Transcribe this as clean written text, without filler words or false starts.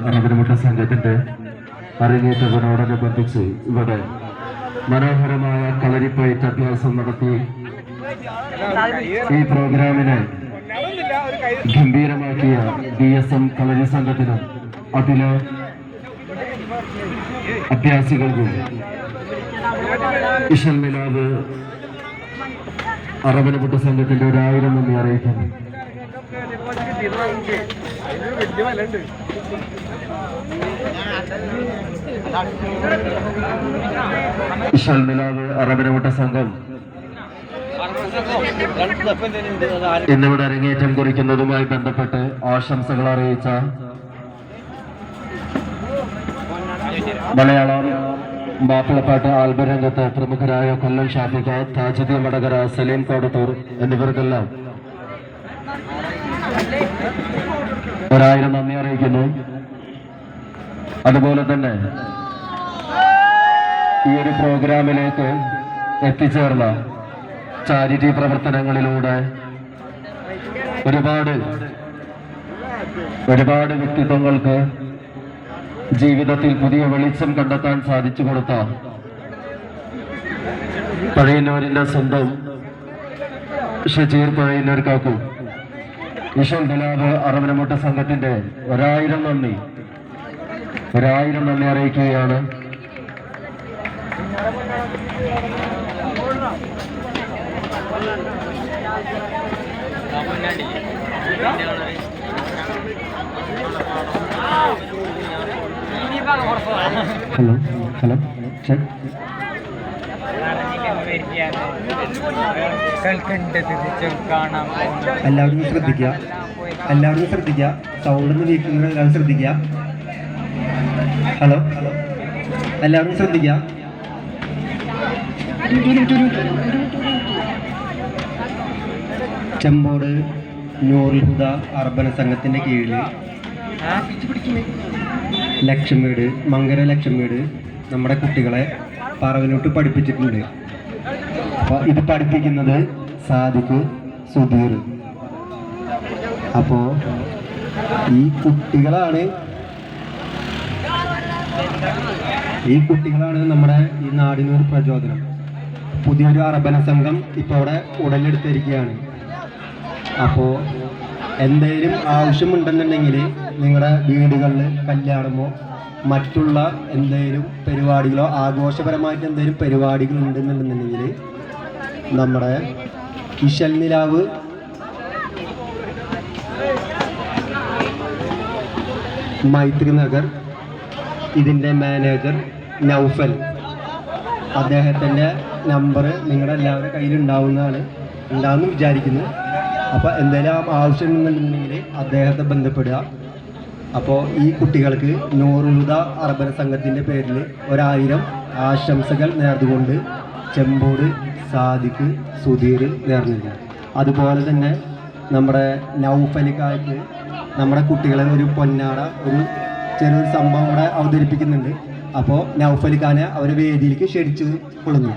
അറബിനമുട്ട സംഘത്തിന്റെ അരങ്ങേറ്റത്തിനോടനുബന്ധിച്ച് ഇവിടെ മനോഹരമായ കളരിപ്പയറ്റ് അഭ്യാസം നടത്തി ഈ പ്രോഗ്രാമിനെ ഗംഭീരമാക്കിയ DSM കളരി സംഘത്തിനും അതിലെ അഭ്യാസികൾക്കും ഇശൽ മിലാദ് അറബിനമുട്ട സംഘത്തിന്റെ 1000 നന്ദി അറിയിക്കുന്നു. ഇശൽ മിലാദ് അറബിനമുട്ട സംഘം ഇന്നിവിടെ അരങ്ങേറ്റം കുറിക്കുന്നതുമായി ബന്ധപ്പെട്ട് ആശംസകൾ അറിയിച്ച മലയാളം മാപ്പിളപ്പാട്ട് ആൽബം രംഗത്ത് പ്രമുഖരായ കൊല്ലം ഷാഫിഖ, താജുദ്ദീൻ വടകര, സലീം കോടത്തൂർ എന്നിവർക്കെല്ലാം 1000 നന്ദി അറിയിക്കുന്നു. അതുപോലെ തന്നെ ഈ ഒരു പ്രോഗ്രാമിലേക്ക് എത്തിച്ചേർന്ന ചാരിറ്റി പ്രവർത്തനങ്ങളിലൂടെ ഒരുപാട് വ്യക്തിത്വങ്ങൾക്ക് ജീവിതത്തിൽ പുതിയ വെളിച്ചം കണ്ടെത്താൻ സാധിച്ചു കൊടുത്ത പഴയന്നൂരിന്റെ സ്വന്തം ഷജീർ പഴയന്നൂർ കാക്കു ഇശൽ മിലാദ് അറബിനമുട്ട സംഘത്തിന്റെ 1000 നന്ദി അറിയിക്കുകയാണ്. ഹലോ എല്ലാവരും ശ്രദ്ധിക്കുക സൗണ്ട് ഒന്ന് വീക്കുന്നത് എല്ലാവരും ശ്രദ്ധിക്കുക. ഹലോ എല്ലാവരും ശ്രദ്ധിക്കുക. ചെമ്പോട് നൂറുൽ ഹുദ അർബന സംഘത്തിന്റെ കീഴിൽ ലക്ഷംവീട് മങ്കര ലക്ഷംവീട് നമ്മുടെ കുട്ടികളെ പറവനോട്ട് പഠിപ്പിച്ചിട്ടുണ്ട്. അപ്പോൾ ഇത് പഠിപ്പിക്കുന്നത് സാദിഖ് സുധീർ. അപ്പോൾ ഈ കുട്ടികളാണ് നമ്മുടെ ഈ നാടിനൊരു പ്രചോദനം. പുതിയൊരു അറബന സംഘം ഇപ്പോൾ അവിടെ ഉടലെടുത്തിരിക്കുകയാണ്. അപ്പോൾ എന്തെങ്കിലും ആവശ്യമുണ്ടെന്നുണ്ടെങ്കിൽ നിങ്ങളുടെ വീടുകളിൽ കല്യാണമോ മറ്റുള്ള എന്തെങ്കിലും പരിപാടികളോ ആഘോഷപരമായിട്ട് എന്തെങ്കിലും പരിപാടികൾ ഉണ്ടെന്നുണ്ടെന്നുണ്ടെങ്കിൽ നമ്മുടെ ഇശൽ നിലാവ് മൈത്രി നഗർ ഇതിൻ്റെ മാനേജർ നൗഫൽ, അദ്ദേഹത്തിൻ്റെ നമ്പർ നിങ്ങളുടെ എല്ലാവരുടെ ഉണ്ടാവുമെന്ന് വിചാരിക്കുന്നു. അപ്പോൾ എന്തെങ്കിലും ആവശ്യമുണ്ടെന്നുണ്ടെങ്കിൽ അദ്ദേഹത്തെ ബന്ധപ്പെടുക. അപ്പോൾ ഈ കുട്ടികൾക്ക് നൂറുൽ ഹുദ അറബന സംഘത്തിൻ്റെ പേരിൽ 1000 ആശംസകൾ നേർന്നുകൊണ്ട് ചെമ്പോട് സാദിഖ് സുധീർ നേർന്നില്ല. അതുപോലെ തന്നെ നമ്മുടെ നൗഫലിക്കായിട്ട് നമ്മുടെ കുട്ടികളെ ഒരു പൊന്നാട ചെറിയൊരു സംഭവം ഇവിടെ അവതരിപ്പിക്കുന്നുണ്ട്. അപ്പോൾ നൗഫലിഖാനെ അവരെ വേദിയിലേക്ക് ക്ഷണിച്ചു കൊള്ളുന്നു.